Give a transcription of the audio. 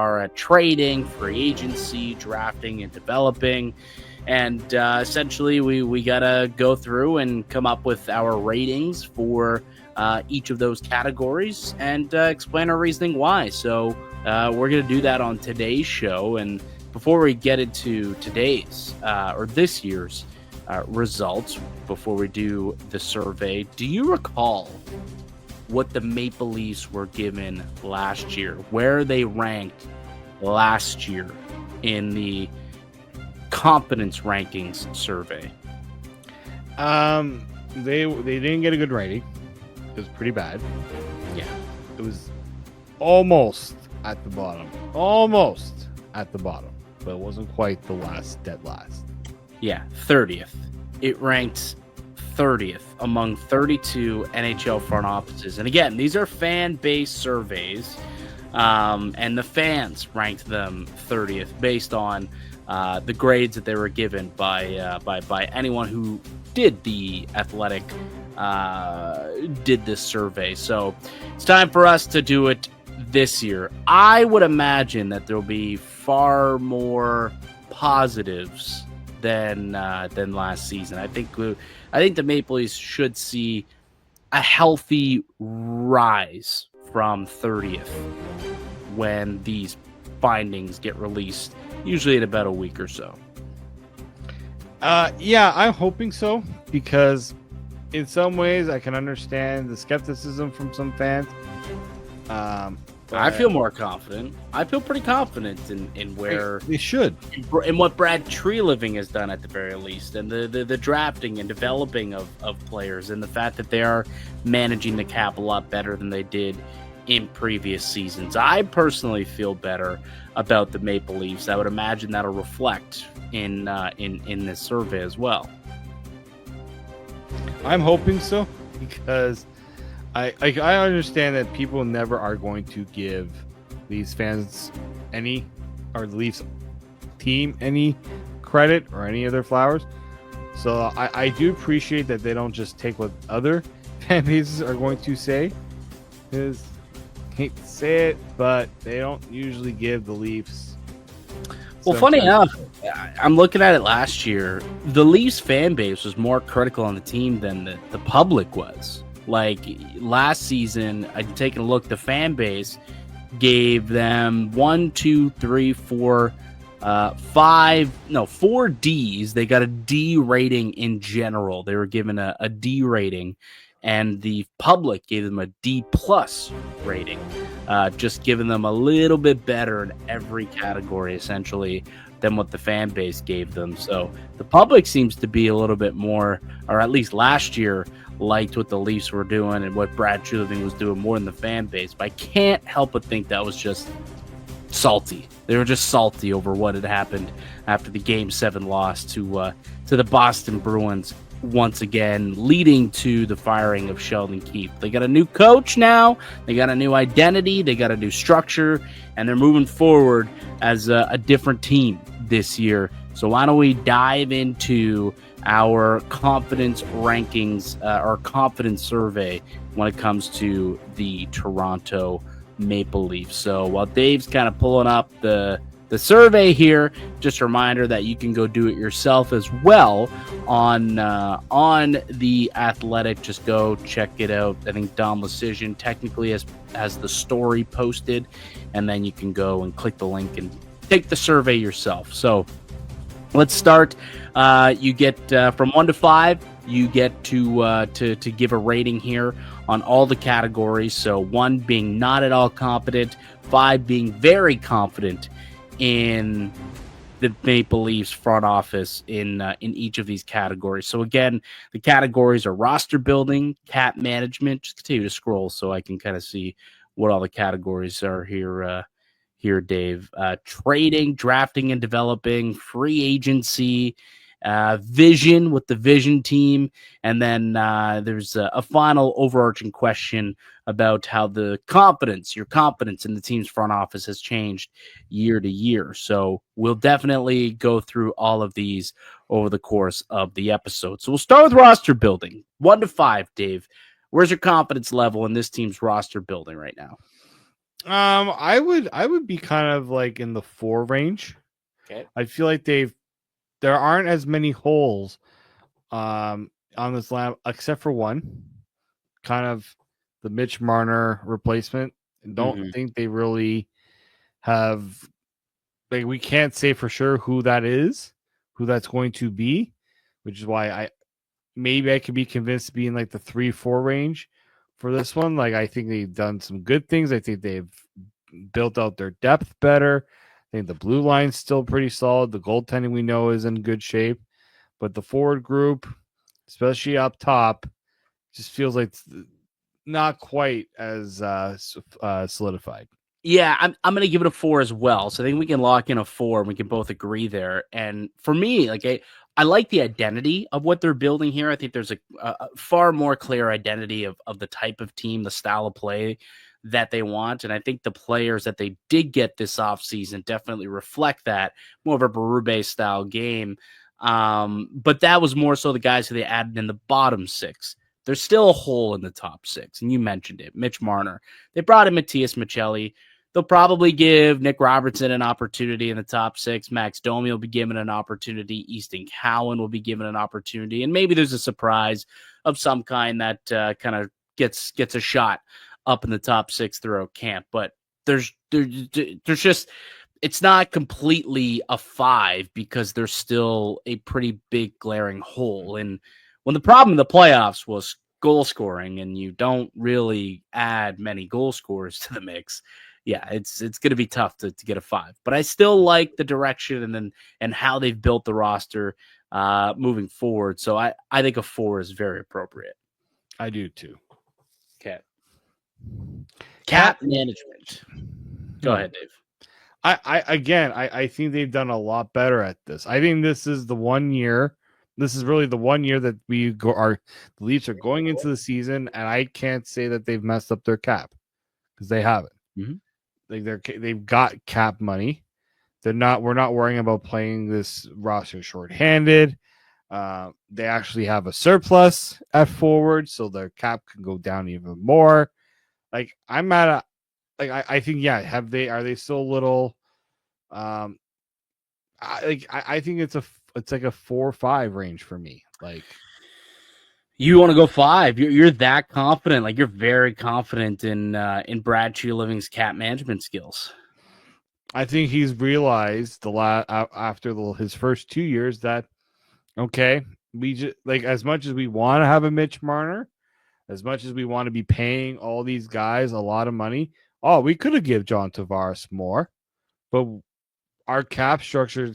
are at trading, free agency, drafting, and developing. And essentially, we got to go through and come up with our ratings for each of those categories and explain our reasoning why. So we're going to do that on today's show. And before we get into today's or this year's results, before we do the survey, do you recall what the Maple Leafs were given last year, where they ranked last year in the competence rankings survey? They didn't get a good rating. It was pretty bad. Yeah. It was almost at the bottom. Almost at the bottom. But it wasn't quite the dead last. Yeah, 30th. It ranked 30th among 32 NHL front offices. And again, these are fan-based surveys, and the fans ranked them 30th based on the grades that they were given by anyone who did the Athletic did this survey. So it's time for us to do it this year. I would imagine that there'll be far more positives than last season. I think the Maple Leafs should see a healthy rise from 30th when these findings get released, usually in about a week or so. Yeah, I'm hoping so, because in some ways I can understand the skepticism from some fans. I feel more confident. I feel pretty confident in where they should, in what Brad Treliving has done at the very least, and the drafting and developing of players, and the fact that they are managing the cap a lot better than they did in previous seasons. I personally feel better about the Maple Leafs. I would imagine that'll reflect in this survey as well. I'm hoping so, because I understand that people never are going to give Leafs fans the Leafs team any credit or any of their flowers. So I do appreciate that they don't just take what other fan bases are going to say. Because, hate to say it, but they don't usually give the Leafs. Well, funny enough, I'm looking at it last year. The Leafs fan base was more critical on the team than the public was. Like last season, I'd taken a look. The fan base gave them 4 Ds. They got a D rating in general. They were given a D rating, and the public gave them a D plus rating, just giving them a little bit better in every category, essentially, than what the fan base gave them. So the public seems to be a little bit more, or at least last year, liked what the Leafs were doing and what Brad Treliving was doing more than the fan base. But I can't help but think that was just salty. They were just salty over what had happened after the Game 7 loss to the Boston Bruins, once again leading to the firing of Sheldon Keefe. They got a new coach now. They got a new identity. They got a new structure, and they're moving forward as a different team this year. So why don't we dive into our confidence rankings, our confidence survey when it comes to the Toronto Maple Leafs. So while Dave's kind of pulling up the survey here, just a reminder that you can go do it yourself as well on the Athletic. Just go check it out. I think Dom Lucian technically has the story posted, and then you can go and click the link and take the survey yourself. So let's start. You get from 1 to 5. You get to give a rating here on all the categories. So 1 being not at all competent, 5 being very confident in the Maple Leafs front office in each of these categories. So again, the categories are roster building, cap management. Just continue to scroll so I can kind of see what all the categories are here. Here, Dave. Trading, drafting and developing, free agency, vision with the vision team, and then there's a final overarching question about how your confidence in the team's front office has changed year to year. So we'll definitely go through all of these over the course of the episode. So we'll start with roster building. 1 to 5, Dave. Where's your confidence level in this team's roster building right now? I would be kind of like in the 4 range. Okay. I feel like there aren't as many holes on this lab except for one, kind of the Mitch Marner replacement. I don't Hmm. think they really have, like, we can't say for sure who that is, who that's going to be, which is why I could be convinced to be in like the 3-4 range for this one. Like, I think they've done some good things. I think they've built out their depth better. I think the blue line's still pretty solid. The goaltending we know is in good shape, but the forward group, especially up top, just feels like it's not quite as solidified. Yeah, I'm gonna give it a 4 as well. So I think we can lock in a 4 and we can both agree there. And for me, like I like the identity of what they're building here. I think there's a far more clear identity of the type of team, the style of play that they want. And I think the players that they did get this offseason definitely reflect that, more of a Berube style game. But that was more so the guys who they added in the bottom 6. There's still a hole in the top 6, and you mentioned it, Mitch Marner. They brought in Matthias Michelli. They'll probably give Nick Robertson an opportunity in the top 6. Max Domi will be given an opportunity. Easton Cowan will be given an opportunity. And maybe there's a surprise of some kind that kind of gets a shot up in the top 6 throughout camp. But there's just, it's not completely a 5 because there's still a pretty big glaring hole. And when the problem in the playoffs was goal scoring and you don't really add many goal scorers to the mix, yeah, it's going to be tough to get a 5. But I still like the direction and how they've built the roster moving forward. So I think a 4 is very appropriate. I do too. Okay. Cap management. Go ahead, Dave. I think they've done a lot better at this. I think this is the one year. This is really the one year that the Leafs are going into the season, and I can't say that they've messed up their cap because they haven't. Mm-hmm. Like, they've got cap money. We're not worrying about playing this roster shorthanded. They actually have a surplus at forward, so their cap can go down even more. Like, I'm at a like I think, yeah. Are they still a little? I think it's like a 4 or 5 range for me. Like, You want to go 5? You're that confident? Like, you're very confident in Brad Living's cap management skills. I think he's realized after his first 2 years that, okay, we just, like, as much as we want to have a Mitch Marner, as much as we want to be paying all these guys a lot of money, we could have given John Tavares more, but our cap structure